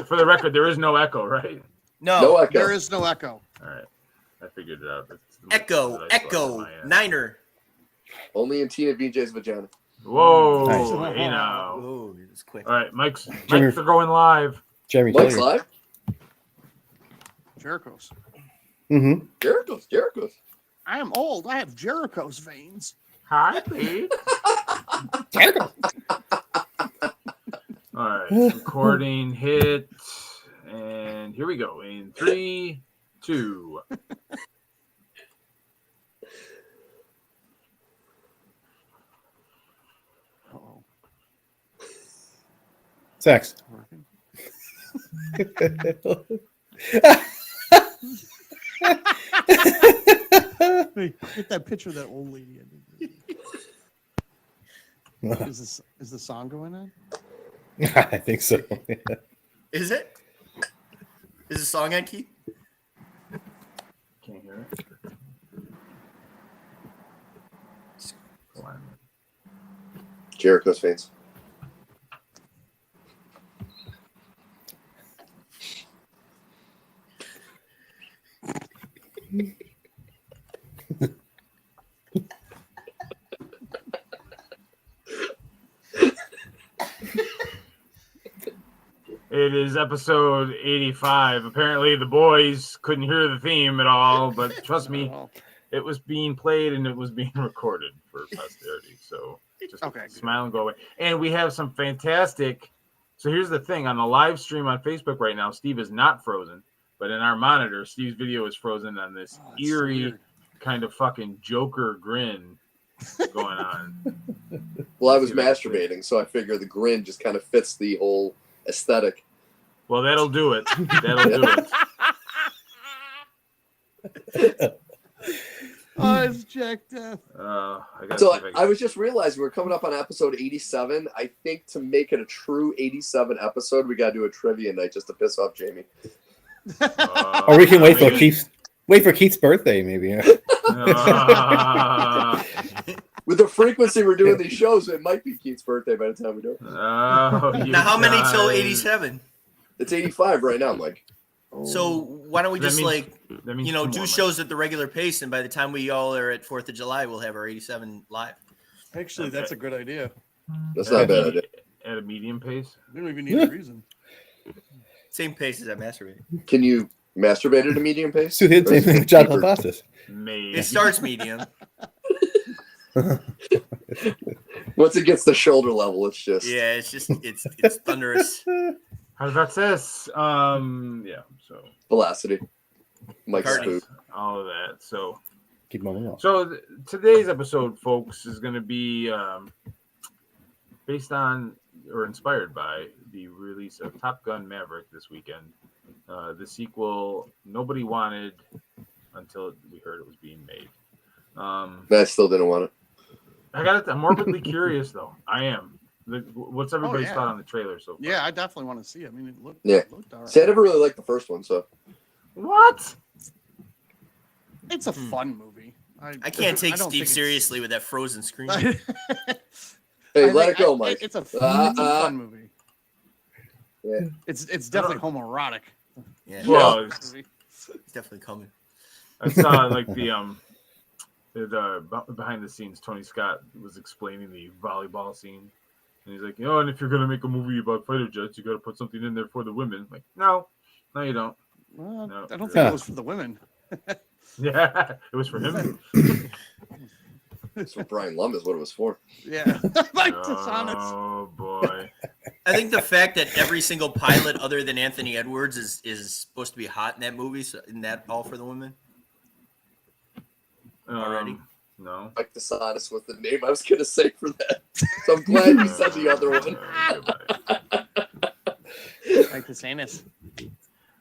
For the record, there is no echo, right? No echo. There is no echo. All right. I figured it out. Echo, Niner. Only in Tina VJ's vagina. Whoa, Nice. hey now. Oh, it was quick. All right, mics are going live. Jeremy, Mike's live? Jericho's. Mm-hmm. Jericho's. I am old. I have Jericho's veins. Hi, Pete. Jericho. All right, recording hit, and here we go. In 3, 2. Uh-oh. Sex. Working. Hey, get that picture of that old lady. Is the song going on? I think so. Is it? Is the song on, Keith? Can't hear it. Jericho's veins. It is episode 85. Apparently, the boys couldn't hear the theme at all, but trust me, it was being played and it was being recorded for posterity. So just smile and go away. And we have some fantastic. So here's the thing: on the live stream on Facebook right now, Steve is not frozen, but in our monitor, Steve's video is frozen on this eerie kind of fucking Joker grin going on. Well, I was masturbating, so I figure the grin just kind of fits the whole aesthetic. Well, that'll do it. That'll do it. Oh, it's jacked up. I was just realizing we're coming up on episode 87. I think to make it a true 87 episode, we got to do a trivia night just to piss off Jamie. Or we can wait for Keith's birthday, maybe. With the frequency we're doing these shows, it might be Keith's birthday by the time we do it. Now, how many till 87? It's 85 right now, Mike. So why don't we just do shows at the regular pace, and by the time we all are at 4th of July, we'll have our 87 live. Actually, that's a good idea. That's not a bad idea. At a medium pace? We don't even need a reason. Same pace as I masturbate. Can you masturbate at a medium pace? So hit same thing with John Pastas. It starts medium. Once it gets the shoulder level, it's just it's thunderous. How about this? So velocity, Mike's food, all of that. So keep moving on. So today's episode, folks, is going to be based on or inspired by the release of Top Gun Maverick this weekend. The sequel nobody wanted until we heard it was being made. I still didn't want it. I'm morbidly curious, though. I am. What's everybody's thought on the trailer so far? Yeah, I definitely want to see it. I mean, it looked all right. See, I never really liked the first one, so. What? It's a fun movie. I can't take Steve seriously with that frozen screen. Hey, let it go, Mike. It's a fun movie. Yeah. It's definitely homoerotic. Yeah. Well, it's definitely coming. I saw the behind the scenes, Tony Scott was explaining the volleyball scene, and he's like, and if you're gonna make a movie about fighter jets, you got to put something in there for the women. I'm like, no, you don't. Well, no, I don't think it was for the women. Yeah, it was for him. That's what Brian Lum is what it was for. Yeah, like dishonest. Oh boy. I think the fact that every single pilot other than Anthony Edwards is supposed to be hot in that movie, so isn't that all for the women? Already? No. Mike dishonest with the name I was gonna say for that. So I'm glad you said the other one. Like dishonest. Yes.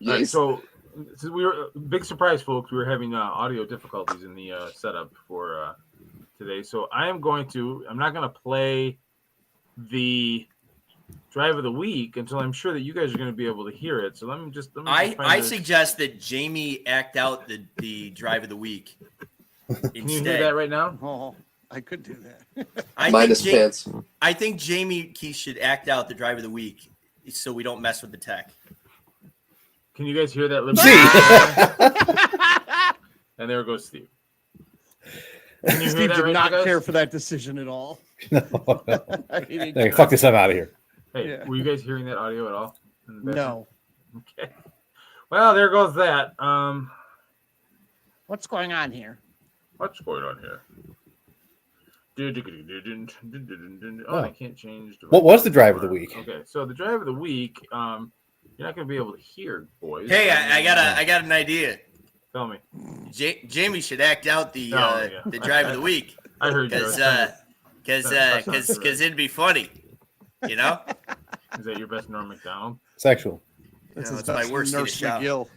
Right, so we were big surprise, folks. We were having audio difficulties in the setup for today. So I'm not going to play the drive of the week until I'm sure that you guys are going to be able to hear it. So let me just I suggest that Jamie act out the drive of the week. Can you do that right now? Oh, I could do that. Minus pants. I think Jamie Keith should act out the drive of the week so we don't mess with the tech. Can you guys hear that? And there goes Steve. Can you hear Steve that did right not now, guys? care for that decision at all. No. He didn't Hey, care. fuck this, I'm out of here. Hey, Yeah. were you guys hearing that audio at all? in the background? No. Okay. Well, there goes that. What's going on here? What's going on here? Oh, I can't change. What was the drive of the week? Okay, so the drive of the week. You're not going to be able to hear, boys. Hey, I got an idea. Tell me. Jamie should act out the the drive of the week I heard you. because it'd be funny, you know. Is that your best Norm Macdonald? Sexual. That's No, his it's my best worst Nurse Swedish shout. McGill.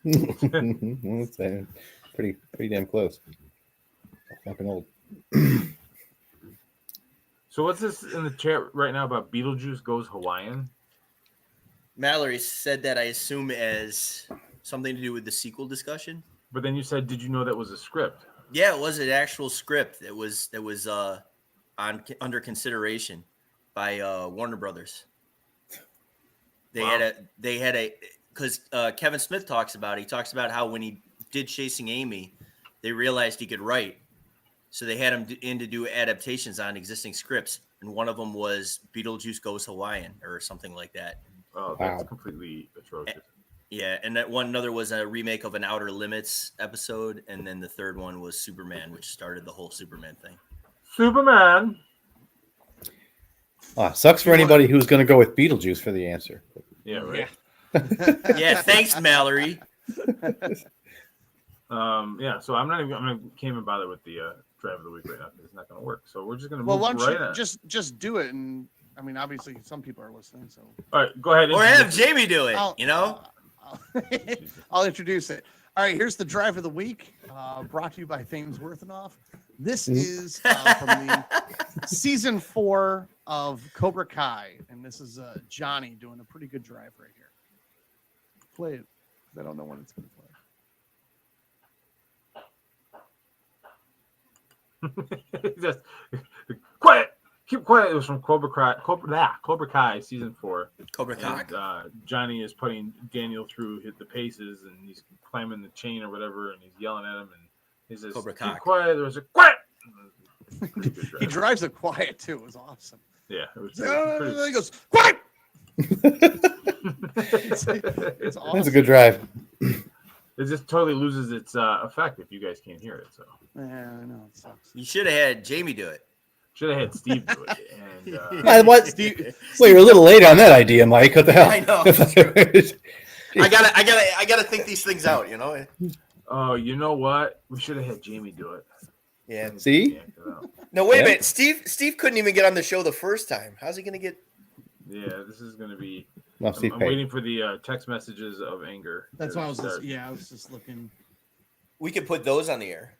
It's, pretty damn close. Fucking old. So what's this in the chat right now about Beetlejuice Goes Hawaiian? Mallory said that, I assume, as something to do with the sequel discussion. But then you said, did you know that was a script? Yeah, it was an actual script that was under consideration by Warner Brothers. They had a because Kevin Smith talks about it. He talks about how when he did Chasing Amy, they realized he could write, so they had him in to do adaptations on existing scripts, and one of them was Beetlejuice Goes Hawaiian or something like that. Oh, that's Wow. completely atrocious. Yeah, and that one another was a remake of an Outer Limits episode, and then the third one was Superman, which started the whole Superman thing. Superman. Sucks for anybody who's going to go with Beetlejuice for the answer. Yeah, right. Yeah, thanks, Mallory. Yeah, so I'm can't even bother with the drive of the week right now because it's not going to work. So we're just going to Well, move why don't right you on. just do it? And I mean, obviously, some people are listening, so All right, go ahead. Or have Jamie do it, I'll- you know? I'll introduce it. All right, here's the drive of the week, brought to you by Thames Worthenoff. This is from the season 4 of Cobra Kai, and this is Johnny doing a pretty good drive right here. Play it, 'cause I don't know when it's going to play. Just quiet. Keep quiet. It was from Cobra Kai season 4. Cobra Kai. And, Johnny is putting Daniel through the paces, and he's climbing the chain or whatever, and he's yelling at him, and he says, Cobra "Keep Kai. quiet." There was a quiet. Pretty good drive. He drives it quiet too. It was awesome. Yeah, it was He pretty. goes quiet. It's It's awesome. That's a good drive. It just totally loses its effect if you guys can't hear it. So Yeah, I know it sucks. You should have had Jamie do it. should have had Steve do it. And What? Well, you're a little late on that idea, Mike. What the hell? I know. I gotta think these things out, you know? oh, you know what? We should have had Jamie do it. Yeah. See? No, wait Yeah. a minute. Steve couldn't even get on the show the first time. How's he gonna get? Yeah, this is going to be. Well, I'm, Steve I'm paid. waiting for the text messages of anger. That's to why I was start. I was just looking. We could put those on the air.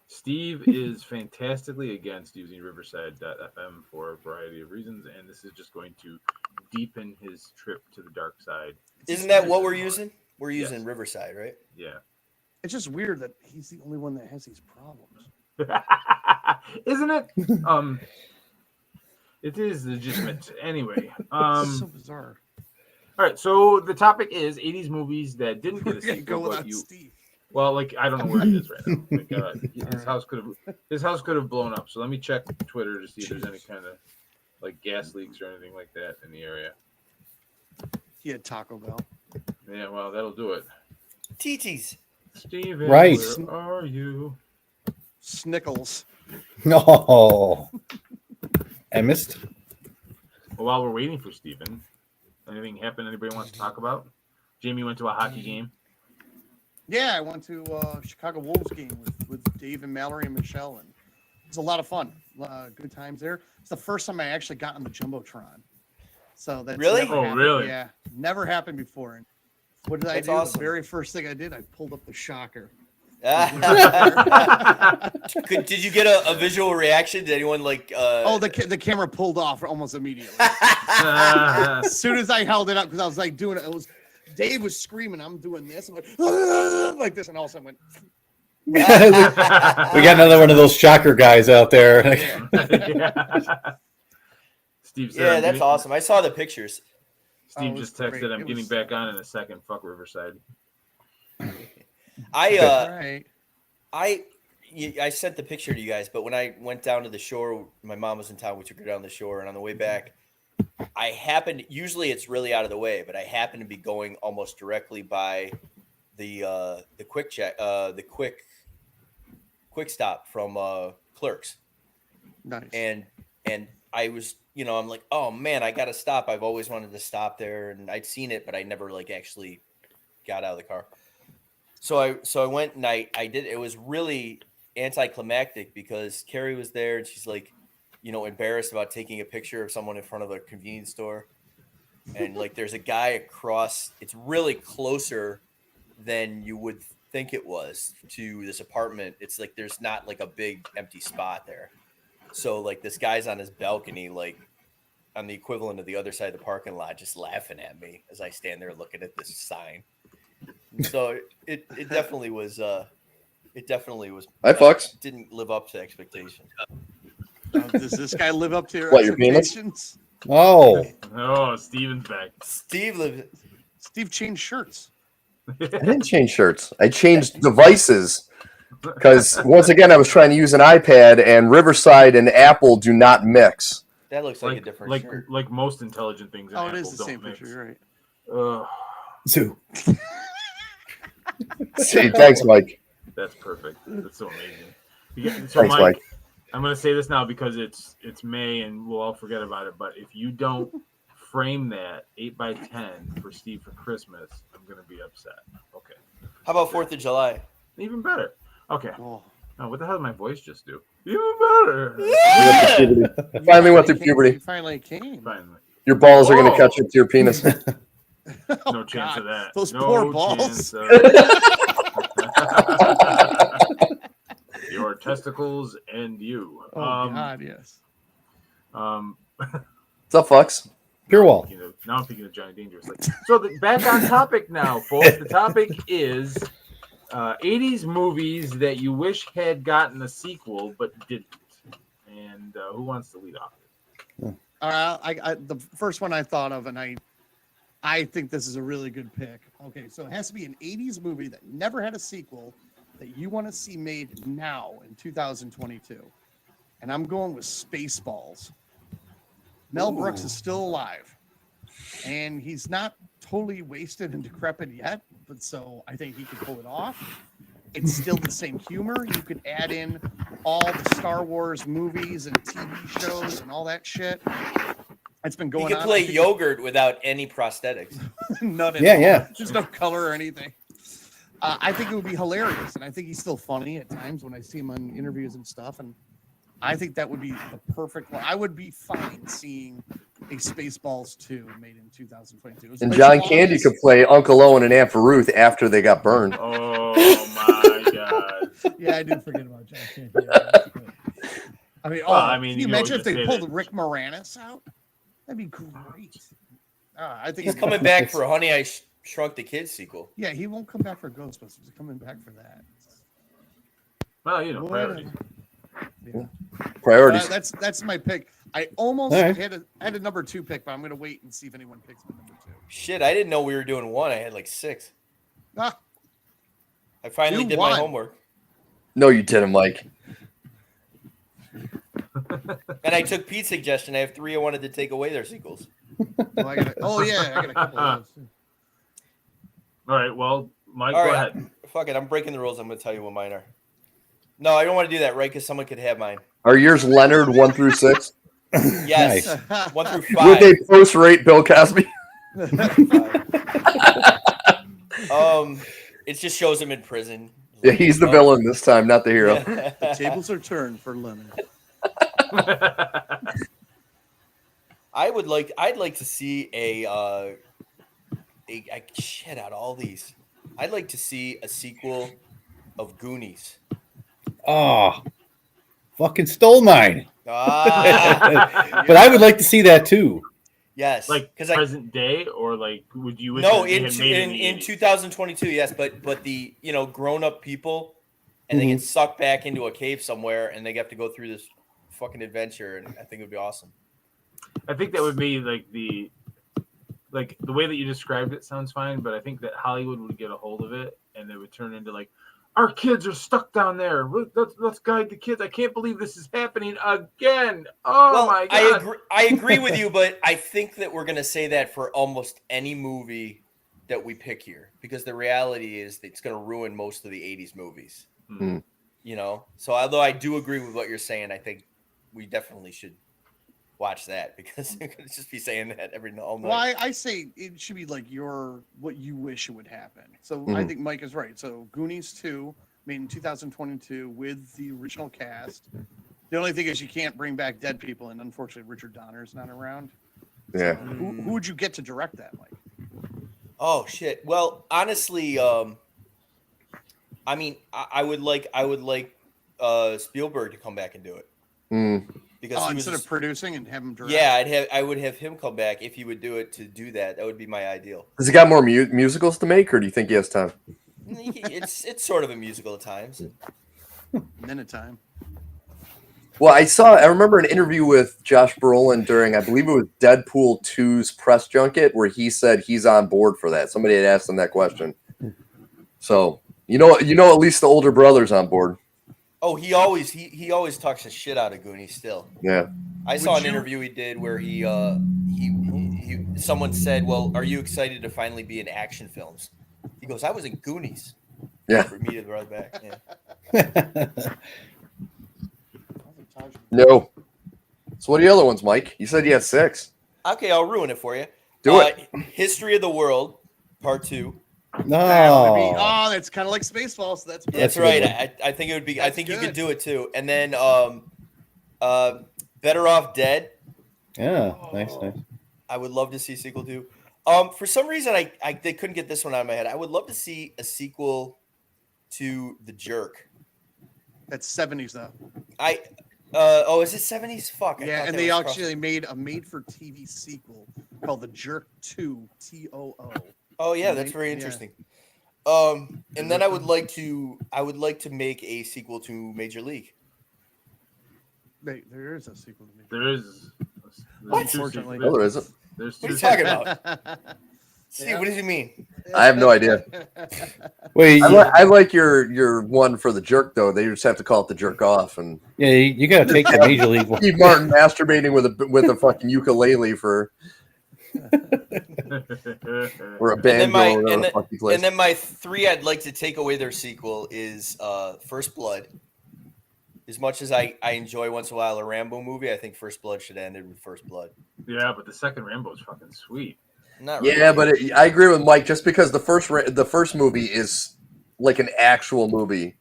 Steve is fantastically against using Riverside.fm for a variety of reasons, and this is just going to deepen his trip to the dark side. Isn't that what we're using? We're using Yes. Riverside, right? Yeah. It's just weird that he's the only one that has these problems. Isn't it? It is legitimate. Anyway, It's so bizarre. all right. So the topic is 80s movies that didn't We're get a gonna sequel, go but without you. Steve. Well, like I don't know where he is right now. Like, his house could have blown up. So let me check Twitter to see if there's any kind of like gas leaks or anything like that in the area. He had Taco Bell. Yeah, well, that'll do it. TT's. Steven, Right. where are you? Snickles. No. I missed. Well, while we're waiting for Steven, anything happen anybody wants to talk about? Jamie went to a hockey game. Yeah, I went to Chicago Wolves game with Dave and Mallory and Michelle, and it's a lot of fun. Good times there. It's the first time I actually got on the Jumbotron. So that's Really? never Oh, happened. really? Yeah, never happened before. And what did That's I do? awesome. The very first thing I did, I pulled up the shocker. Did you get a visual reaction? Did anyone like? Oh, the camera pulled off almost immediately. As soon as I held it up, because I was like doing it, Dave was screaming. I'm doing this. I'm like, "Ah," like this, and all of a sudden went. We got another one of those shocker guys out there. Steve said, Yeah, that's awesome. I saw the pictures. Steve just texted, I'm getting back on in a second. Fuck Riverside. I sent the picture to you guys, but when I went down to the shore, my mom was in town. We took her down the shore, and on the way back, usually it's really out of the way, but I happened to be going almost directly by the quick stop from Clerks. Nice. And I was, I'm like, oh man, I got to stop. I've always wanted to stop there, and I'd seen it, but I never actually got out of the car. So I went and I did. It was really anticlimactic because Carrie was there and she's like, embarrassed about taking a picture of someone in front of a convenience store. And there's a guy across, it's really closer than you would think it was to this apartment. It's there's not a big empty spot there. So this guy's on his balcony, on the equivalent of the other side of the parking lot, just laughing at me as I stand there looking at this sign. So it definitely was. It definitely was. Hi, Fox. Didn't live up to expectations. Does this guy live up to your expectations? Oh, Steven's back. Steve changed shirts. I didn't change shirts. I changed devices because once again I was trying to use an iPad, and Riverside and Apple do not mix. That looks like a different shirt. Like most intelligent things. It is the same picture. You're right. Zoo. See, thanks, Mike. That's perfect. That's so amazing. So Thanks, Mike. I'm going to say this now because it's May and we'll all forget about it. But if you don't frame that 8x10 for Steve for Christmas, I'm going to be upset. Okay. How about 4th of July? Even better. Okay. Oh, what the hell did my voice just do? Even better. Yeah! Finally went through puberty. You finally came. Finally. Your balls are going to catch up to your penis. No chance of that. Those no poor balls. Your testicles and you. Oh God, yes. What's up, Fox? Pure Wall. Now I'm thinking of Johnny Dangerous. So back on topic now, folks. The topic is 80s movies that you wish had gotten a sequel but didn't. And who wants to lead off? The first one I thought of, and I think this is a really good pick. Okay, so it has to be an 80s movie that never had a sequel that you want to see made now in 2022. And I'm going with Spaceballs. Mel Brooks is still alive. And he's not totally wasted and decrepit yet, but so I think he could pull it off. It's still the same humor. You could add in all the Star Wars movies and TV shows and all that shit. It's been going on. You can play yogurt without any prosthetics. None at all. Yeah. There's no color or anything. I think it would be hilarious, and I think he's still funny at times when I see him on interviews and stuff. And I think that would be the perfect one. I would be fine seeing a Spaceballs 2 made in 2022. And John Candy could play Uncle Owen and Aunt Ruth after they got burned. Oh my God! Yeah, I did forget about John Candy. Can you imagine if they pulled Rick Moranis out? That'd be great. I think he's coming back for Honey, I Shrunk the Kids sequel. Yeah, he won't come back for Ghostbusters. He's coming back for that. Well, priorities. Yeah. Priorities. That's my pick. I almost had a number 2 pick, but I'm gonna wait and see if anyone picks my number 2. Shit, I didn't know we were doing 1. I had 6. I finally did my homework. No, you didn't, Mike. And I took Pete's suggestion. I have 3 I wanted to take away their sequels. I got a couple of those too. All right, well, Mike, go ahead. Fuck it, I'm breaking the rules. I'm going to tell you what mine are. No, I don't want to do that, right? Because someone could have mine. Are yours Leonard 1 through 6? Yes, Nice. 1 through 5. Would they post-rate Bill Cosby? It just shows him in prison. Yeah, he's the villain this time, not the hero. The tables are turned for Leonard. I'd like to see I shit out all these. I'd like to see a sequel of Goonies. Oh, fucking stole mine. But But I would like to see that too. Yes, because present day, or would you? No, in 2022, yes, but the grown up people, and they get sucked back into a cave somewhere, and they have to go through this fucking adventure, and I think it would be awesome. I think that would be like the way that you described it sounds fine, but I think that Hollywood would get a hold of it and it would turn into like, our kids are stuck down there. Let's guide the kids. I can't believe this is happening again. Oh my God. I agree with you, but I think that we're going to say that for almost any movie that we pick here, because the reality is that it's going to ruin most of the 80s movies. Hmm. You know? So although I do agree with what you're saying, I think we definitely should watch that, because you're going to just be saying that all night. Well, I say it should be like what you wish it would happen. So I think Mike is right. So Goonies 2, made in 2022 with the original cast. The only thing is you can't bring back dead people, and unfortunately Richard Donner's not around. Yeah. So who would you get to direct that, Mike? Oh shit. Well, honestly, I mean, I would like Spielberg to come back and do it. Because instead of producing and have him direct. Yeah, I would have him come back if he would do it to do that. That would be my ideal. Has he got more musicals to make, or do you think he has time? It's sort of a musical at times. Minute time. Well, I remember an interview with Josh Brolin during, I believe it was Deadpool 2's press junket, where he said he's on board for that. Somebody had asked him that question. So, you know, at least the older brother's on board. Oh, he always talks the shit out of Goonies still. Yeah. I saw an interview he did where he someone said, "Well, are you excited to finally be in action films?" He goes, "I was in Goonies." Yeah. For me to right back. Yeah. No. So what are the other ones, Mike? You said you had 6. Okay, I'll ruin it for you. Do it. History of the World, Part 2. No. That's kind of like Spaceballs. So That's right. I think it would be. I think you could do it too. And then Better Off Dead. Yeah, nice. I would love to see sequel to. For some reason, they couldn't get this one out of my head. I would love to see a sequel to The Jerk. That's 70s though. Is it 70s? Fuck. Yeah, and they actually made a made-for-TV sequel called The Jerk 2 TOO. Oh yeah, that's very interesting. And then I would like to make a sequel to Major League. There is a sequel to Major League. There is. Unfortunately. No, there isn't. There's What are you two talking about? Steve, what does he mean? I have no idea. Wait, I like your one for The Jerk, though. They just have to call it The Jerk Off. And yeah, you got to take the Major League one. Steve Martin masturbating with a fucking ukulele for or a banjo or whatever the fuck he plays. And then my 3 I'd like to take away their sequel is First Blood. As much as I enjoy once in a while a Rambo movie, I think First Blood should have ended with First Blood. Yeah, but the second Rambo is fucking sweet. Not really. Yeah, but I agree with Mike. Just because the first movie is like an actual movie,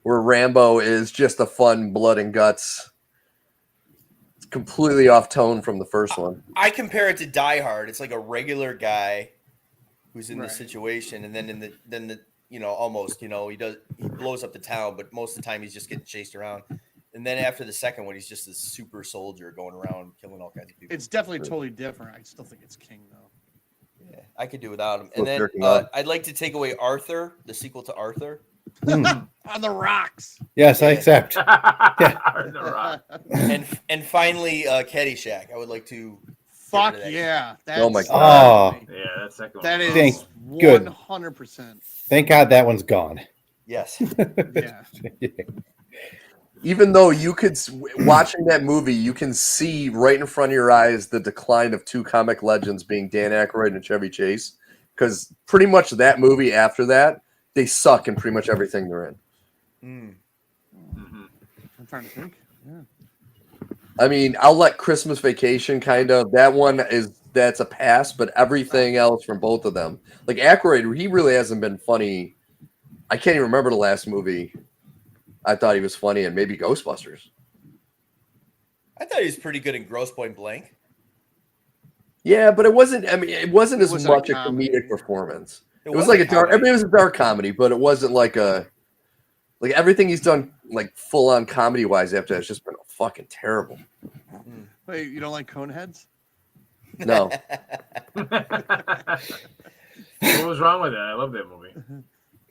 where Rambo is just a fun blood and guts. It's completely off tone from the first one. I compare it to Die Hard. It's like a regular guy who's in this situation, and then he blows up the town, but most of the time he's just getting chased around. And then after the second one, he's just a super soldier going around killing all kinds of people. It's definitely totally different. I still think it's King though. Yeah, I could do without him. And then I'd like to take away Arthur, the sequel to Arthur. On the rocks. Yes, I accept. On the rock. And finally, Caddyshack. I would like to. Fuck yeah! Oh my God. Yeah, that second one. That is Good. 100%. Thank God that one's gone. Yes. Yeah. Even though you could, watching that movie, you can see right in front of your eyes the decline of 2 comic legends being Dan Aykroyd and Chevy Chase. Because pretty much that movie after that, they suck in pretty much everything they're in. Mm-hmm. I'm trying to think. Yeah. I mean, I'll let Christmas Vacation kind of, that's a pass, but everything else from both of them. Like Aykroyd, he really hasn't been funny. I can't even remember the last movie I thought he was funny in, maybe Ghostbusters. I thought he was pretty good in Grosse Point Blank. Yeah, but it wasn't as much a comedic performance. It was like a dark. I mean, it was a dark comedy, but it wasn't like everything he's done like full on comedy wise after that's just been fucking terrible. Wait, you don't like Coneheads? No. What was wrong with that? I love that movie.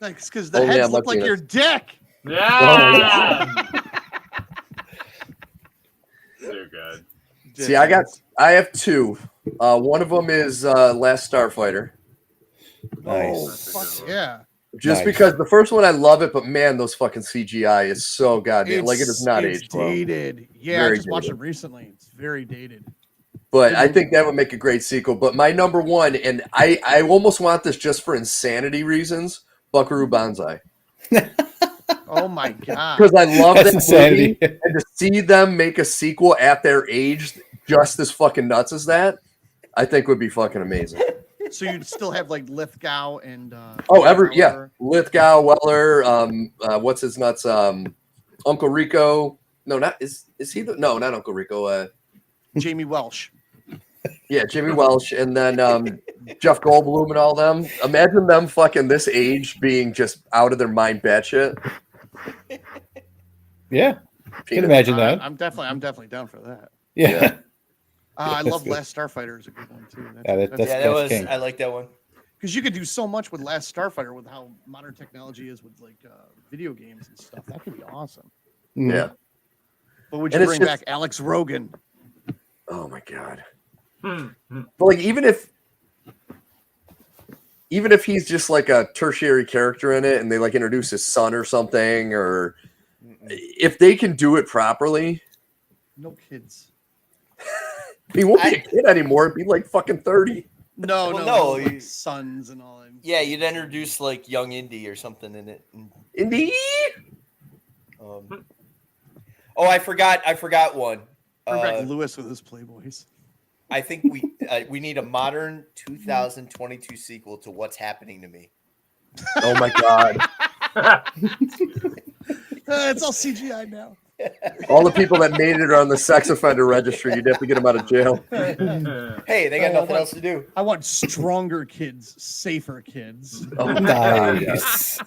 Like, because the heads look like your dick. Yeah. Dear God. See, I have 2. One of them is Last Starfighter. Nice. Oh, fuck yeah. Just Nice. because the first one I love it, but man, those fucking CGI is so goddamn like it is not it's aged well. dated. Yeah, Very I just watched dated. it recently. It's very dated. But I think that would make a great sequel. But my number one, and I almost want this just for insanity reasons, Buckaroo Banzai. Oh my god. Because I love That's that insanity. movie, and to see them make a sequel at their age just as fucking nuts as that, I think would be fucking amazing. So you'd still have like Lithgow and Lithgow, Weller, what's his nuts? Uncle Rico. No, not is he the no, not Uncle Rico. Jamie Welsh. Yeah, Jimmy Welsh, and then Jeff Goldblum and all them. Imagine them fucking this age being just out of their mind batshit. Yeah, can imagine that. I'm definitely down for that. Yeah. I That's love good. Last Starfighter is a good one too. That's king. I like that one. Because you could do so much with Last Starfighter with how modern technology is with like video games and stuff. That could be awesome. Mhm. Yeah. But would And you it's bring just- back Alex Rogan? Oh my god. But like even if he's just like a tertiary character in it and they like introduce his son or something, or if they can do it properly, No kids. he won't be a kid anymore. It'd be like fucking 30. No, Well, no, no, like you- sons and all that. Yeah, you'd introduce like young Indy or something in it. Indeed. Oh, I forgot one. Bring back Lewis with his Playboys. I think we need a modern 2022 sequel to What's Happening to Me. Oh my god. It's all CGI now. All the people that made it are on the sex offender registry. You'd have to get them out of jail. Hey, they got Oh, nothing else to do. I want stronger kids, safer kids. Oh, Nice.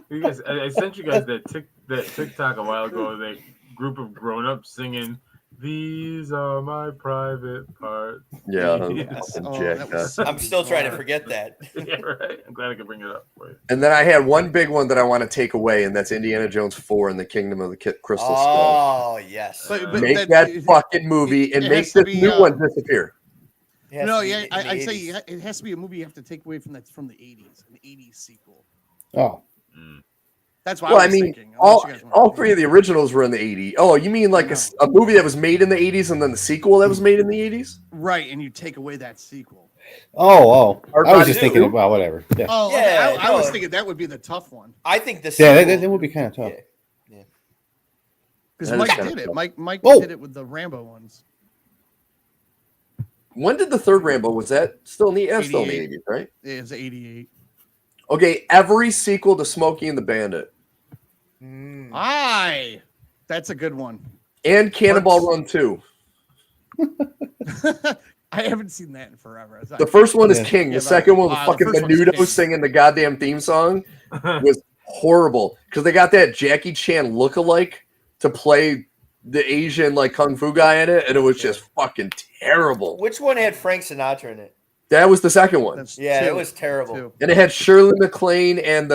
You guys, I sent you guys that TikTok a while ago. That group of grown-ups singing, "These are my private parts." Yeah. Yes. fucking Oh, jacked that was up. I'm still trying to bizarre. forget that. Yeah, right. I'm glad I could bring it up for you. And then I had one big one that I want to take away, and that's Indiana Jones 4 and the Kingdom of the Crystal Skull. Oh yes. But Make that fucking movie and it make has to this be, new one disappear. It has No, to be yeah, in the I'd say 80s. it has to be a movie you have to take away from the 80s, an 80s sequel. Oh, That's what Well, I I was mean, thinking. Unless you guys want all to- three of the originals were in the 80s. Oh, you mean like a movie that was made in the 80s and then the sequel that was made in the 80s? Right, and you take away that sequel. oh. Or I was not just new. thinking about whatever. Yeah, Oh, okay, Yeah, I was no. thinking that would be the tough one I think the yeah, sequel, that would be kind of tough. Yeah. because That is Mike kinda did it. tough. Mike Whoa. did it with the Rambo ones. When did the third Rambo? Was that still in the, still in the 88. 80s, right? It was 88. Okay, every sequel to Smokey and the Bandit Mm. Aye, that's a good one. and Cannonball Parts- Run 2. I haven't seen that in forever. The first one is Yeah. King. Yeah, The second one was the fucking first one's Menudo King. singing the goddamn theme song. Was horrible because they got that Jackie Chan lookalike to play the Asian like kung fu guy in it, and it was just fucking terrible. Which one had Frank Sinatra in it? That was the second one, That's Yeah, two. it was terrible. Two. and it had Shirley MacLaine and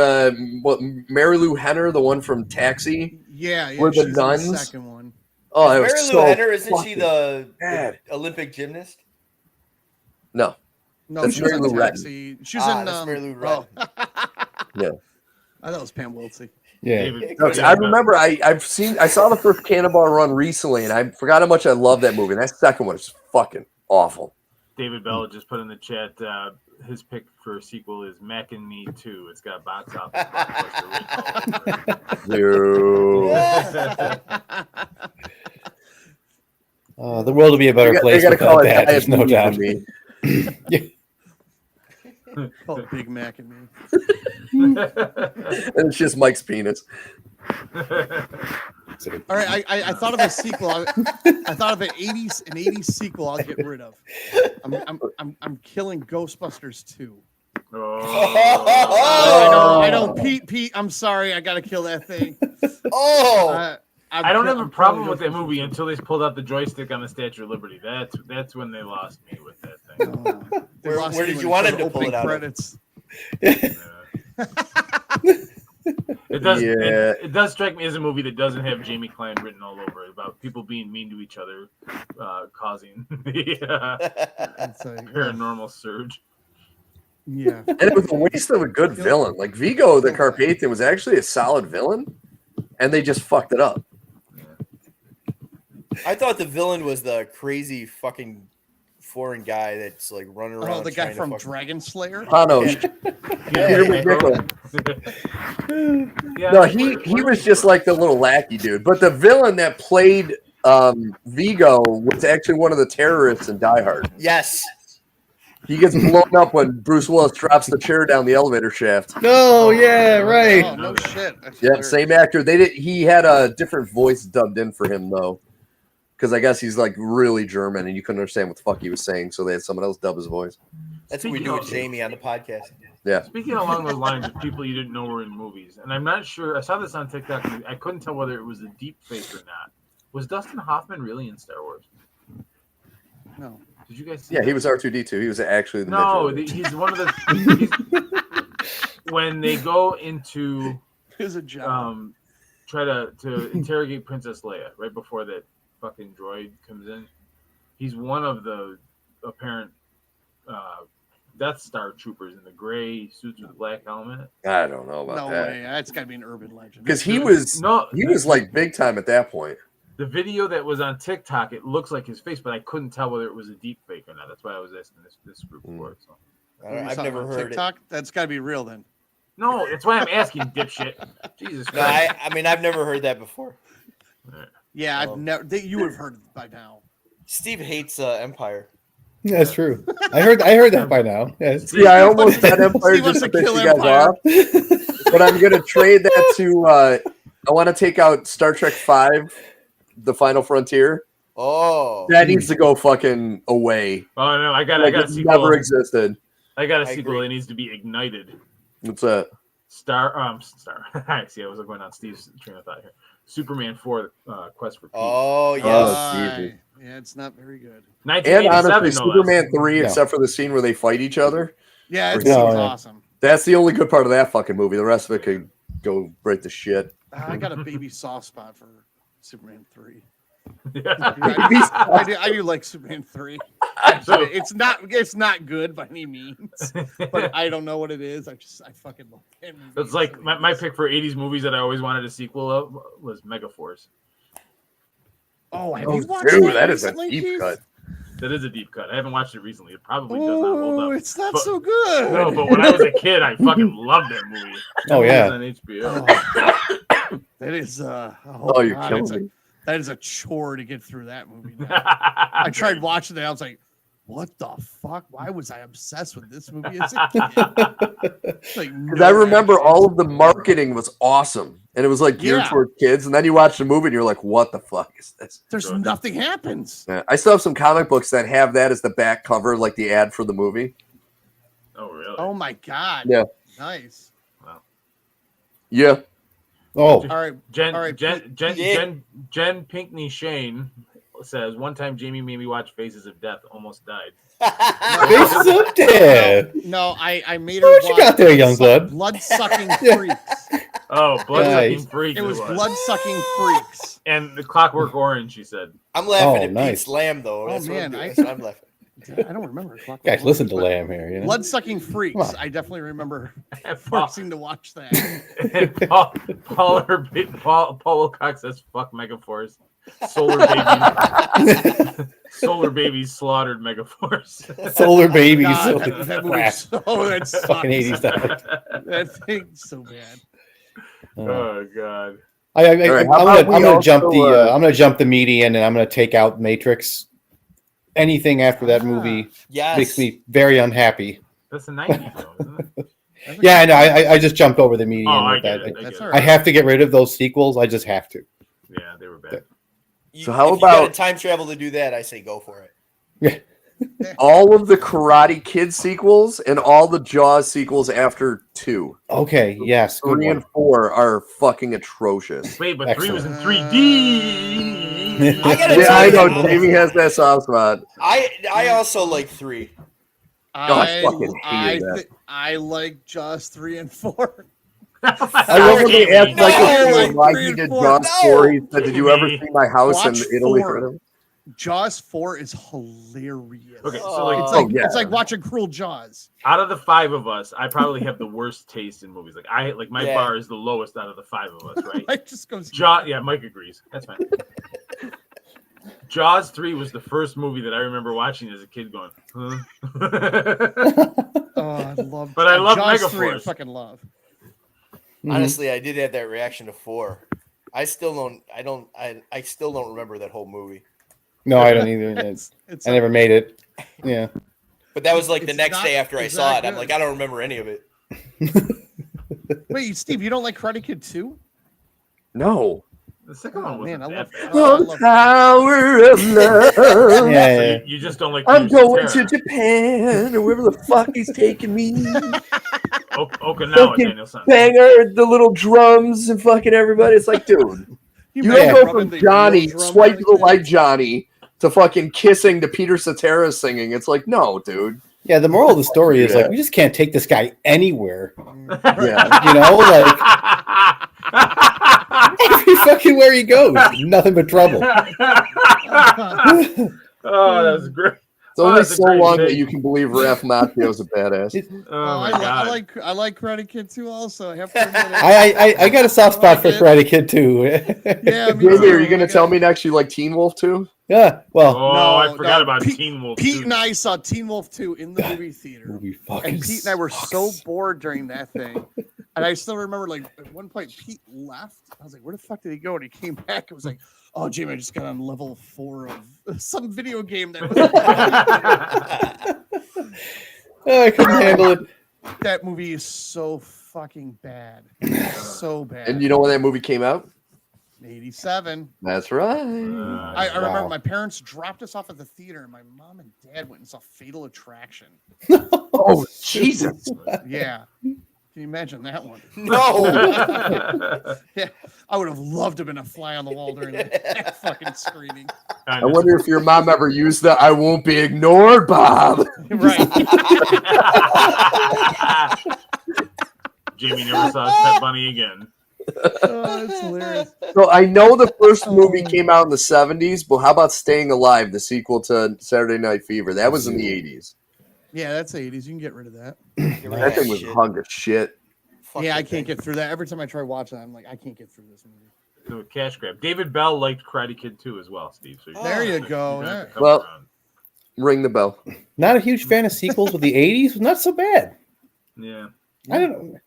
Mary Lou Henner, the one from Taxi. Yeah, Were the she's in nuns? second one. Oh, it Mary was Lou so Henner, isn't she fucking the bad. Olympic gymnast? No, No, That's she was Mary in Lou Retton. Taxi. She was in that's Mary Lou oh. Yeah. I thought it was Pam Wiltsey. Yeah, David, no, I remember I saw the first Cannonball Run recently, and I forgot how much I love that movie. And that second one is fucking awful. David Bell just put in the chat. His pick for a sequel is Mac and Me 2. It's got box office blockbuster Dude. the world will be a better place They gotta call without it that. There's no doubt. me. Oh, Big Mac and me. And it's just Mike's penis. All right, I thought of a sequel. I thought of an 80s sequel. I'll get rid of. I'm killing Ghostbusters 2. I know. Pete. I'm sorry. I gotta kill that thing. Oh, I don't have a problem with that movie until they pulled out the joystick on the Statue of Liberty. That's when they lost me with that thing. Where did you want him to pull it out of? Credits. It's does. Yeah. It does strike me as a movie that doesn't have Jamie Clan written all over it about people being mean to each other, causing the paranormal surge. Yeah. And it was a waste of a good villain. Like Vigo the Carpathian was actually a solid villain, and they just fucked it up. I thought the villain was the crazy fucking foreign guy that's like running around. Oh, the guy from Dragon Slayer. Panos. Yeah. No, he was just like the little lackey dude. But the villain that played Vigo was actually one of the terrorists in Die Hard. Yes. He gets blown up when Bruce Willis drops the chair down the elevator shaft. No, yeah, right. Oh no shit. That's Yeah, hilarious. same actor. He had a different voice dubbed in for him though, because I guess he's like really German and you couldn't understand what the fuck he was saying, so they had someone else dub his voice. That's what we do with Jamie on the podcast. Yeah. Speaking along those lines of people you didn't know were in movies, and I'm not sure. I saw this on TikTok. And I couldn't tell whether it was a deep fake or not. Was Dustin Hoffman really in Star Wars? No. Did you guys see? Yeah, that? he was R2D2. He was actually the No, midget. he's one of the. When they go into Here's a job. try to interrogate Princess Leia right before that fucking droid comes in. He's one of the apparent Death Star troopers in the gray suits with the black helmet. I don't know about No that. way. That's got to be an urban legend. Because he was like big time at that point. The video that was on TikTok, it looks like his face, but I couldn't tell whether it was a deep fake or not. That's why I was asking this group for it. So. I've never heard TikTok. That's got to be real then. No, that's why I'm asking, dipshit. Jesus it. No, Christ. I mean, I've never heard that before. Yeah, I've never. You would have heard it by now. Steve hates Empire. Yeah, that's true. I heard that by now. Yes. Yeah, I almost had Empire Steve wants just to to piss kill you guys Empire. off. But I'm gonna trade that to I want to take out Star Trek V, The Final Frontier. Oh, That needs to go fucking away. Oh no, I got Like a it sequel. never existed. I got a I sequel agree. that needs to be ignited. What's that? Star. I see. I was going on Steve's train of thought here. Superman 4, Quest for Peace. oh yes. Oh, Yeah, it's not very good. And 1987, honestly, no Superman less. 3, No. except for the scene where they fight each other, Yeah, it No, seems yeah. awesome. that's the only good part of that fucking movie. The rest of it could go right to shit. I got a baby soft spot for Superman 3. Yeah. I do like Superman 3. Actually, it's not good by any means, but I don't know what it is. I fucking love it. It's like my pick for 80s movies that I always wanted a sequel of was Megaforce. Oh, have Oh, you watched dude, that is a recently, deep Keith? cut. That is a deep cut. I haven't watched it recently. It probably does not hold Oh, up. it's not But- so good. No, but when I was a kid, I fucking loved that movie. Oh, yeah. It was on HBO. That is Oh, you're God, killing me. that is a chore to get through that movie. Now. I tried watching it. I was like, "What the fuck? Why was I obsessed with this movie as a kid?" Like, Because I remember all of the marketing was awesome, and it was like geared Yeah. toward kids. And then you watch the movie, and you're like, "What the fuck is this?" There's Good. nothing happens. Yeah. I still have some comic books that have that as the back cover, like the ad for the movie. Oh, really? Oh my god. Yeah. Nice. Yeah, Oh, All right. Jen, All right, Jen Pinkney Shane says, one time Jamie made me watch Faces of Death, almost died. Faces of Death. No, I made her. What you watch got there, young blood? Blood sucking Yeah. freaks. Oh, blood sucking Nice. freak. It was blood sucking freaks. And the Clockwork Orange, she said. I'm laughing Oh, at nice. Pete's Lamb though. Oh, That's what I'm man, doing. I- That's what I'm laughing. I don't remember. Guys, listen to Lamb here. You know? Blood sucking freaks. Come on. I definitely remember And Paul, forcing to watch that. and Paul Wilcox says, fuck Megaforce. Solar babies slaughtered Megaforce. Solar babies. God, Solar that movie crap. that sucks. Fucking 80s stuff. That thing's so bad. Oh, God. I'm right, how about we gonna jump also, I'm gonna jump the median and I'm gonna take out Matrix. Anything after that movie Yes. makes me very unhappy. That's the 90s, though, isn't it? Yeah, I know. I just jumped over the median. Oh, I with get that. it. That's I all get I it. have to get rid of those sequels. I just have to. Yeah, they were bad. So how if you got about- a time travel to do that? I say go for it. all of the Karate Kid sequels and all the Jaws sequels after 2. Okay. Yes. Good 3 one. and 4 are fucking atrocious. Wait, but 3 was in Excellent. 3D. I gotta Yeah, tell I you, know. Jamie has that soft spot. I also like 3. I fucking hated that. I like Jaws 3 and 4. I love when they act like it's- why he did Jaws 4. He said, "Did you ever see my house in Watch Italy?" 4. Jaws 4 is hilarious. Okay, so like, It's like watching Cruel Jaws. out of the 5 of us, I probably have the worst taste in movies. Like my bar is the lowest out of the 5 of us, right? Mike just goes. Jaws, yeah, Mike agrees. That's fine. Jaws 3 was the first movie that I remember watching as a kid going, huh? Oh, I love. But I love Jaws 3. I Megaforce. fucking love. Honestly, I did have that reaction to 4. I still don't. I still don't remember that whole movie. No, I don't either. I never made it. Yeah. But that was like the It's next not- day after I it's saw not it. I'm good. like, I don't remember any of it. Wait, Steve, you don't like Karate Kid 2? No. The second one wasn't Man, I that love. bad. Oh, I love Power of love. Yeah. So yeah. you just don't like I'm Peterson going to Terra. Japan or wherever the fuck he's taking me. Okinawa, Fucking Daniel-san. Banger, the little drums and fucking everybody. It's like, dude, you imagine don't go rubbing from the Johnny, real drum swipe like the that? like Johnny, to fucking kissing to Peter Cetera singing. It's like, no, dude. Yeah, the moral of the story is Yeah. like we just can't take this guy anywhere. Yeah. You know, like every fucking where he goes, nothing but trouble. Oh, that's great. It's only that's a so great long that take. you can believe Ralph Macchio's a badass. Oh my god. I like Karate Kid 2 also. I have to admit it. I got a soft spot for Karate Kid too. Yeah, me Jamie, too. are you going to tell me next you like Teen Wolf too? Yeah. Well, Oh, I No, forgot no, about Pete- Teen Wolf. Pete too. and I saw Teen Wolf 2 in the movie theater. movie fucking And Pete and I were so sucks. bored during that thing. And I still remember, like, at one point, Pete left. I was like, where the fuck did he go? And he came back. It was like, oh, Jamie, I just got on level 4 of some video game that was. Oh, I couldn't handle it. That movie is so fucking bad. So bad. And you know when that movie came out? 87. That's right. I remember Wow. my parents dropped us off at the theater, and my mom and dad went and saw Fatal Attraction. Oh, Jesus. Yeah. Can you imagine that one? No. Yeah, I would have loved to have been a fly on the wall during that fucking screening. I wonder if your mom ever used the "I won't be ignored," Bob. Right. Jamie never saw his pet bunny again. Oh, that's hilarious. So I know the first movie came out in the 70s, but how about Staying Alive, the sequel to Saturday Night Fever? That was in the 80s. Yeah, that's 80s. You can get rid of that. That thing was hung as shit. Fuck Yeah, I that can't thing. get through that. Every time I try watching it, I'm like, I can't get through this movie. So a cash grab. David Bell liked Karate Kid too as well, Steve. So There you go. you're gonna have Yeah. to come Well- around. Ring the bell. Not a huge fan of sequels with the 80s. Not so bad. Yeah. I don't know.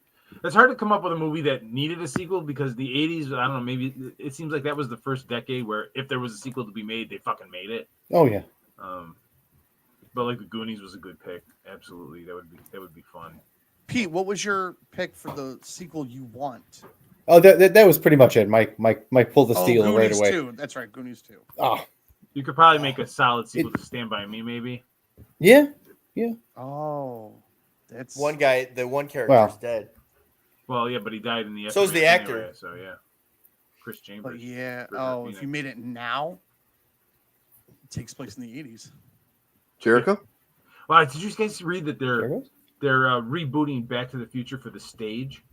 It's hard to come up with a movie that needed a sequel because the 80s, I don't know, maybe it seems like that was the first decade where if there was a sequel to be made, they fucking made it. Oh yeah. But like the Goonies was a good pick. Absolutely. That would be fun. Pete, what was your pick for the sequel you want? Oh, that was pretty much it. Mike pulled the steal right Goonies away. 2. That's right, Goonies 2. Oh, You could probably make a solid sequel to Stand By Me, maybe. yeah. Oh, that's One guy, the one character's Well. dead. Well, yeah, but he died in the So's the aftermath actor. anyway, so yeah. Chris Chambers. But yeah. For Oh, Phoenix. if you made it now, it takes place in the 80s. Jericho? Well, did you guys read that There it goes. they're rebooting Back to the Future for the stage?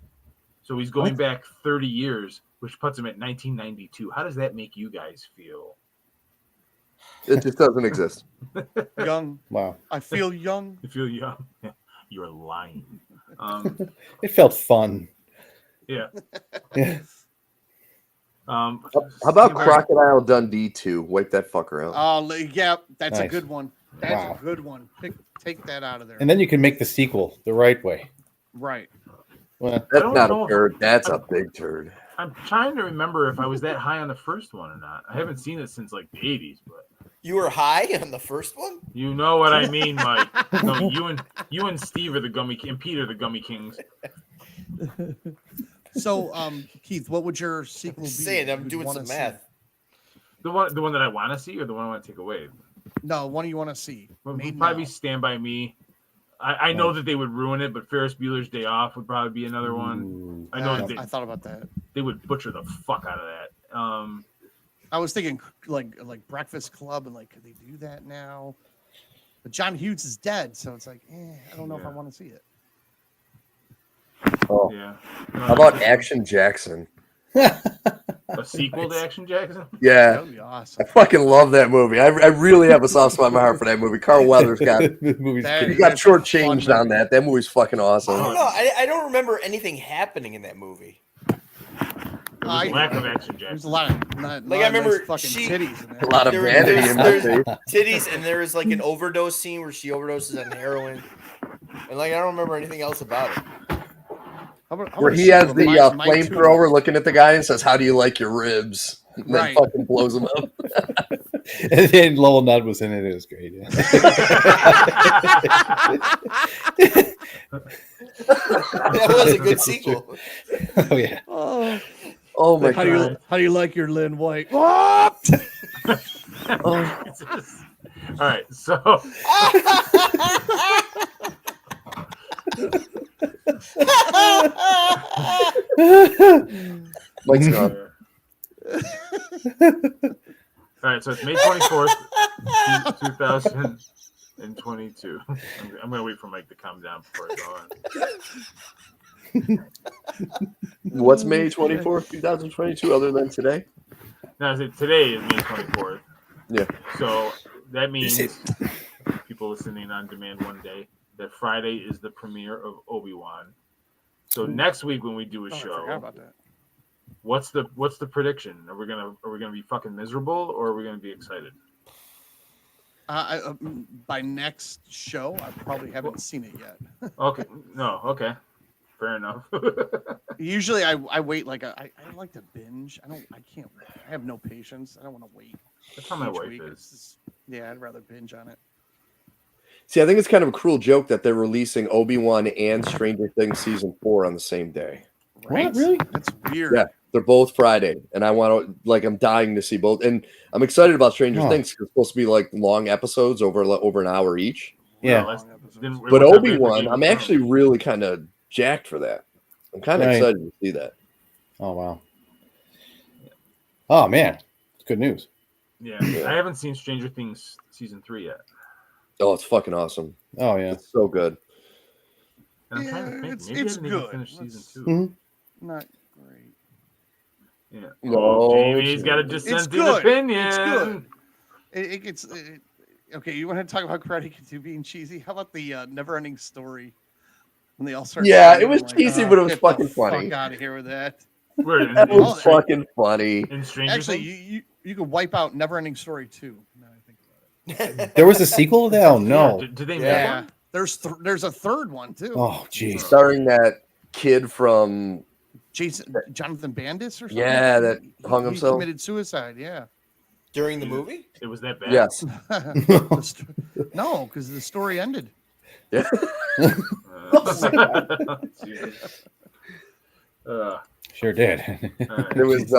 So he's going back 30 years, which puts him at 1992. How does that make you guys feel? It just doesn't exist. Young. Wow. I feel young. You feel young? You're lying. It felt fun. Yeah. Yeah. How about Steve, Crocodile Dundee 2? Wipe that fucker out. Oh, yeah, that's a Nice. good one. That's Wow. a good one. Take that out of there. And then you can make the sequel the right way. Right. Well, I That's don't not know a if- turd. That's a big turd. I'm trying to remember if I was that high on the first one or not. I haven't seen it since like the 80s, but You were high on the first one? you know what I mean, Mike. No, you and Steve are the gummy and Pete are the gummy kings. So, Keith, what would your sequel be? Just saying, I'm you'd doing wanna some see? math. The one that I want to see or the one I want to take away? No, one you want to see. Would Made probably now. Stand By Me. I know that they would ruin it, but Ferris Bueller's Day Off would probably be another one. ooh. I know I thought about that. they would butcher the fuck out of that. I was thinking like Breakfast Club and like, could they do that now? But John Hughes is dead, so it's like, I don't know if I Yeah. want to see it. Oh. Yeah. How about Action Jackson? A sequel to Action Jackson? Yeah. That would be awesome. I fucking love that movie. I really have a soft spot in my heart for that movie. Carl Weathers got The movie's That- he pretty got That's a shortchanged fun on movie. that. That movie's fucking I awesome. don't know. I don't remember anything happening in that movie. There's a lack of Action There's Jackson. a lot of not, Like, lot I of nice remember fucking she- titties in A there. lot of vanity in that there's movie. titties, and there is like an overdose scene where she overdoses on heroin, and like I don't remember anything else about it. How about Where a he has sequel the to My Two? flamethrower looking at the guy and says, "How do you like your ribs?" And then Right. fucking blows him up. And then Lowell Nudd was in it. It was great. Yeah. That was a good sequel. Oh yeah. Oh my How god! do you like your Lynn White? Oh. All right, so Mike's gone. all right, so it's May 24th, 2022. I'm gonna wait for Mike to calm down before I go on. What's May 24th, 2022, other than today? Now, today is May 24th. Yeah. So that means say- people listening on demand one day that Friday is the premiere of Obi-Wan. So next week when we do a Oh, I show, forgot about that. what's the prediction? Are we gonna be fucking miserable or are we gonna be excited? By next show, I probably haven't seen it yet. Okay, no, okay, fair enough. Usually, I wait like I like to binge. I have no patience. I don't want to wait. That's how my each wife week. is. It's just- yeah, I'd rather binge on it. See, I think it's kind of a cruel joke that they're releasing Obi-Wan and Stranger Things season 4 on the same day. Right? What, really? That's weird. Yeah. They're both Friday, and I want to I'm dying to see both. And I'm excited about Stranger Oh. Things. 'Cause it's supposed to be like long episodes over an hour each. Yeah. Well, then But what's our favorite Obi-Wan, Game I'm of actually Thrones? really kind of jacked for that. I'm kind of Right. excited to see that. Oh wow. Oh man, it's good news. Yeah, I haven't seen Stranger Things season 3 yet. Oh, it's fucking awesome. Oh yeah. It's so good. And I'm trying to Yeah, think. it's Maybe I didn't even good. finish season Let's- 2. Mhm. Not great. Yeah. No, Jamie's got a Jamie. dissenting good. opinion. It's good. It gets okay. You want to talk about Karate Kid 2 being cheesy? How about the Never-Ending Story when they all start? Yeah, fighting? it was I'm like, cheesy, "Oh, but it was get the fucking funny." Fuck out of here with that. Where, That was Oh, fucking funny. in Stranger Actually, Things? you could wipe out Never-Ending Story 2. Now I think about it. There was a sequel to that? Oh no. Yeah, did they make Yeah. one? There's a third one too. Oh jeez. Starring that kid from Jonathan Bandis or something. Yeah, that hung He himself. committed suicide. Yeah. During the movie? It was that bad? Yes. No, because the story ended. Yeah. Jesus. Uh, Sure did. all right. It was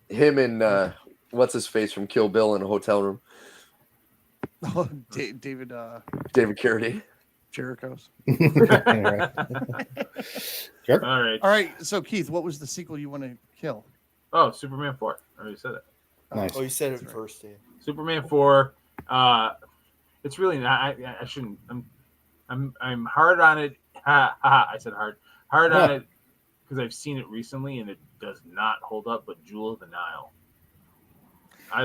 him and what's his face from Kill Bill in a hotel room. Oh, David David Carradine. Jericho's. Right. Sure. All right. All right. So Keith, what was the sequel you want to kill? Oh, Superman 4. I already said it. Nice. Oh, you said it That's right. first, Dan. Superman 4. It's really not. I shouldn't. I'm hard on it. I said hard. Hard on it because I've seen it recently and it does not hold up. But Jewel of the Nile.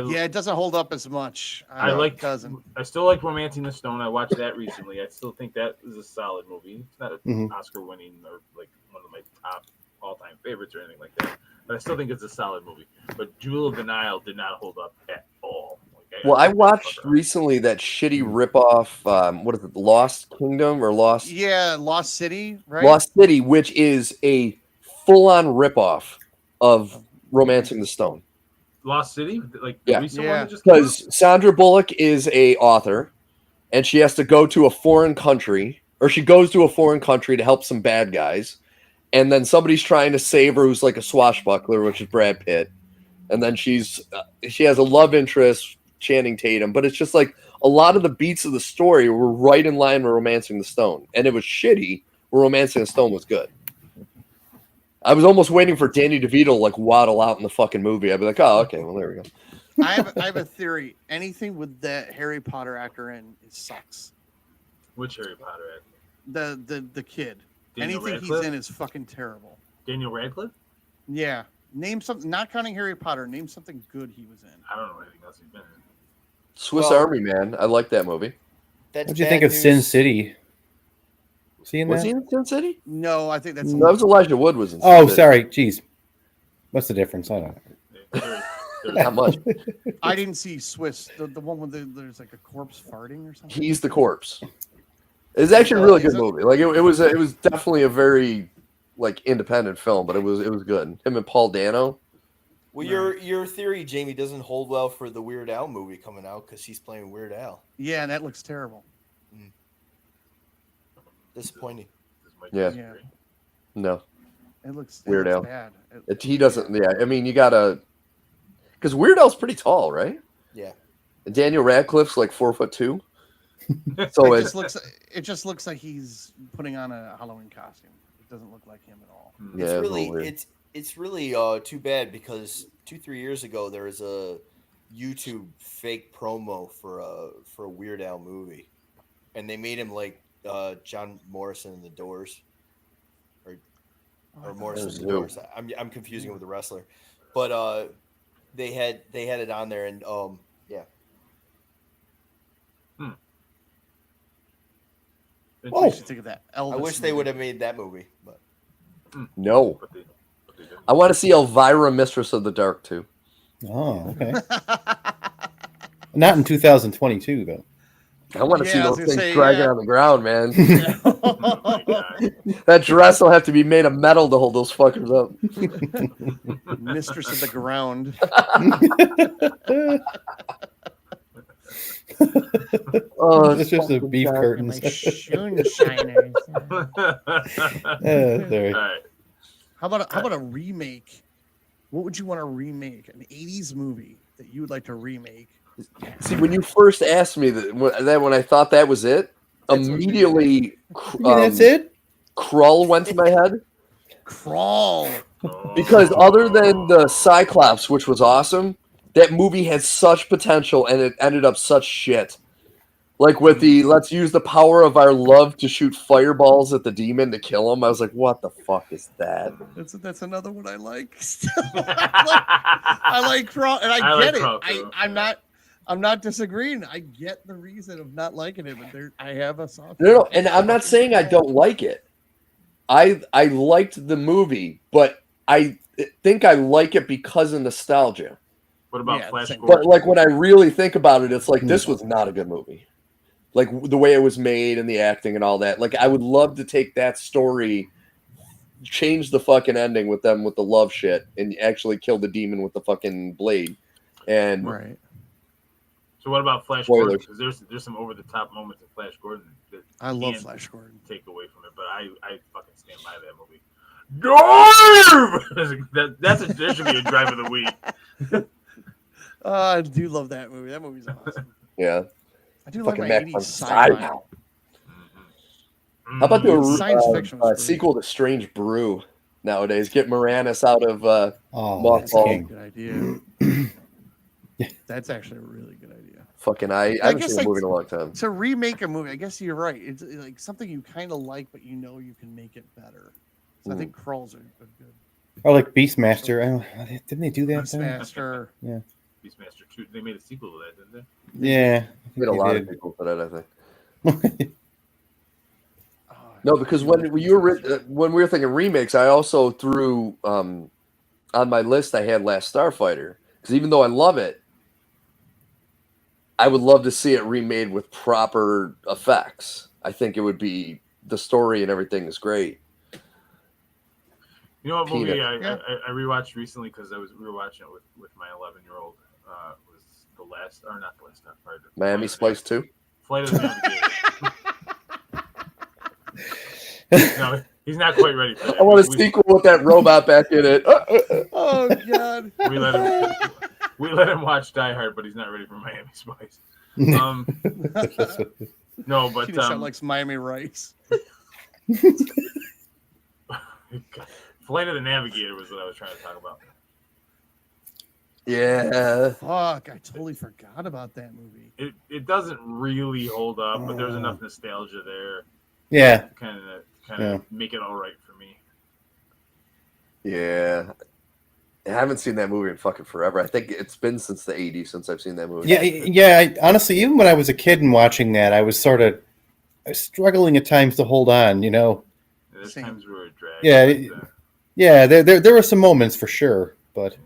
Yeah, it doesn't hold up as much. It doesn't. I still like Romancing the Stone. I watched that recently. I still think that is a solid movie. It's not an Mhm. Oscar-winning or like one of my top all-time favorites or anything like that. But I still think it's a solid movie. But Jewel of the Nile did not hold up at all. Well, I watched recently that shitty ripoff. What is it? Lost Kingdom or Lost? Yeah, Lost City, right? Lost City, which is a full-on ripoff of Romancing the Stone. Lost City, like Yeah. the recent one Yeah. that just came out? Because Sandra Bullock is a author, and she has to go to a foreign country, or she goes to a foreign country to help some bad guys, and then somebody's trying to save her, who's like a swashbuckler, which is Brad Pitt, and then she has a love interest, Channing Tatum, but it's just like a lot of the beats of the story were right in line with Romancing the Stone, and it was shitty where Romancing the Stone was good. I was almost waiting for Danny DeVito to like waddle out in the fucking movie. I'd be like, oh, okay, well there we go. I have a theory. Anything with that Harry Potter actor in, it sucks. Which Harry Potter? The kid. Anything he's in is fucking terrible. Daniel Radcliffe? Yeah. Name something, not counting Harry Potter, name something good he was in. I don't know anything else he's been in. Swiss Army Man. I like that movie. What'd you think of Sin City? Seeing Was that? he in Sin City? No, I think that's. No, that was Elijah Wood was in Sin Oh, City. sorry. Jeez. What's the difference? I don't know. Not much. I didn't see Swiss. The one with there's like a corpse farting or something. He's the corpse. It's actually a really good movie. Like it was definitely a very like independent film, but it was good. Him and Paul Dano. Well, your theory, Jamie, doesn't hold well for the Weird Al movie coming out because he's playing Weird Al. Yeah, and that looks terrible. Disappointing. Yeah. No. It looks Weird Al. bad. He doesn't. Yeah, I mean, you gotta. Because Weird Al's pretty tall, right? Yeah. And Daniel Radcliffe's like 4'2". So it just looks like he's putting on a Halloween costume. It doesn't look like him at all. Yeah, it's really too bad because 2-3 years ago there was a YouTube fake promo for a Weird Al movie, and they made him like John Morrison in The Doors, or Morrison in The Doors. I'm confusing him with the wrestler, but they had it on there, and yeah. Oh, think of that. I wish they would have made that movie, but no. I want to see Elvira, Mistress of the Dark too. Oh, okay. Not in 2022 though. I want to see those things dragging on the ground, man. That dress will have to be made of metal to hold those fuckers up. Mistress of the Ground. Oh, it's just a beef curtain. Shiners. Sorry. All right. How about a remake? What would you want to remake? An 80s movie that you would like to remake? See, when you first asked me that when I thought that was it, immediately that's it? Krull went to my head. Krull. Because other than the Cyclops, which was awesome, that movie had such potential and it ended up such shit. Like with the let's use the power of our love to shoot fireballs at the demon to kill him. I was like, what the fuck is that? That's another one I like. I like Krull, and I get it. I'm not disagreeing. I get the reason of not liking it, but I have a soft. No, and I'm not saying I don't like it. I liked the movie, but I think I like it because of nostalgia. What about Flash Gordon? But like when I really think about it, it's like this was not a good movie. Like the way it was made and the acting and all that. Like I would love to take that story, change the fucking ending with them with the love shit, and actually kill the demon with the fucking blade. And right. So what about Flash Gordon? Because there's some over the top moments in Flash Gordon that I love Flash Gordon. Take away from it, but I fucking stand by that movie. Drive! That should be a drive of the week. I do love that movie. That movie's awesome. Yeah. I do fucking like my 80s sci-fi. How about doing science fiction a sequel to Strange Brew nowadays? Get Moranis out of Mothball. Good idea. That's actually a really good idea. Fucking I haven't seen a movie in a long time. To remake a movie, I guess you're right. It's like something you kind of like, but you know you can make it better. So I think Krulls are good. Or like Beastmaster. Didn't they do that? Beastmaster. Yeah. Beastmaster 2. They made a sequel to that, didn't they? Yeah. Made a lot of people for that, I think. No, because when we were thinking remakes, I also threw on my list I had Last Starfighter. Because even though I love it, I would love to see it remade with proper effects. I think it would be the story and everything is great. You know what movie I rewatched recently because we were watching it with my 11-year-old was not the Last Starfighter. Miami Spice 2? Flight of the Navigator. No, he's not quite ready for that. I want a sequel with that robot back in it. Oh God. We let him watch Die Hard, but he's not ready for Miami Spice. No, but she just sound like Miami Rice. Flight of the Navigator was what I was trying to talk about. Yeah. Fuck, I totally forgot about that movie. It doesn't really hold up, but there's enough nostalgia there. Yeah. Kind of kind of make it all right for me. Yeah. I haven't seen that movie in fucking forever. I think it's been since the 80s since I've seen that movie. Yeah. Honestly, even when I was a kid and watching that, I was sort of struggling at times to hold on. You know. There's times where it drags. Yeah. Yeah. There were some moments for sure, but.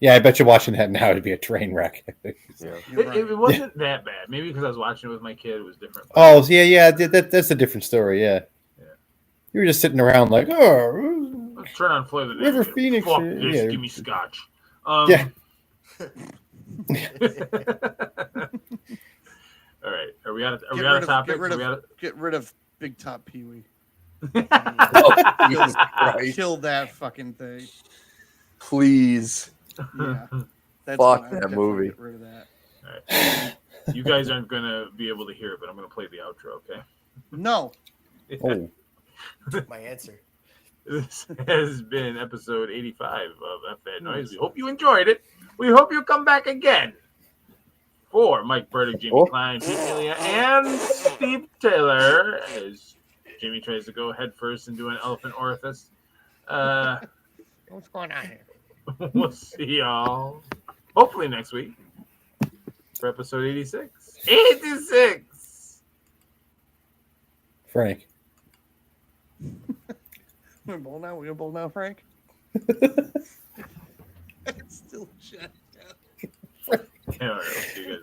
Yeah, I bet you watching that now would be a train wreck. It wasn't that bad. Maybe because I was watching it with my kid, it was different. Oh, yeah. That's a different story. Yeah. You were just sitting around like, oh, let's turn on Floyd the River Negative. Phoenix. Fuck this, give me scotch. Yeah. All right, are we out of topics? Get rid of Big Top Pee Wee. Kill that fucking thing. Please. Yeah. Fuck that movie. Get rid of that. All right. You guys aren't gonna be able to hear it, but I'm gonna play the outro, okay? No. Oh. My answer. This has been episode 85 of F That Noise. We hope you enjoyed it. We hope you come back again. For Mike Burdick, Jimmy Klein, Pete Melia, and Steve Taylor, as Jimmy tries to go head first and do an elephant orifice. What's going on here? We'll see y'all hopefully next week for episode 86. 86! Frank. We're gonna bowl now, Frank? It's still shut down. All right, I'll see you guys next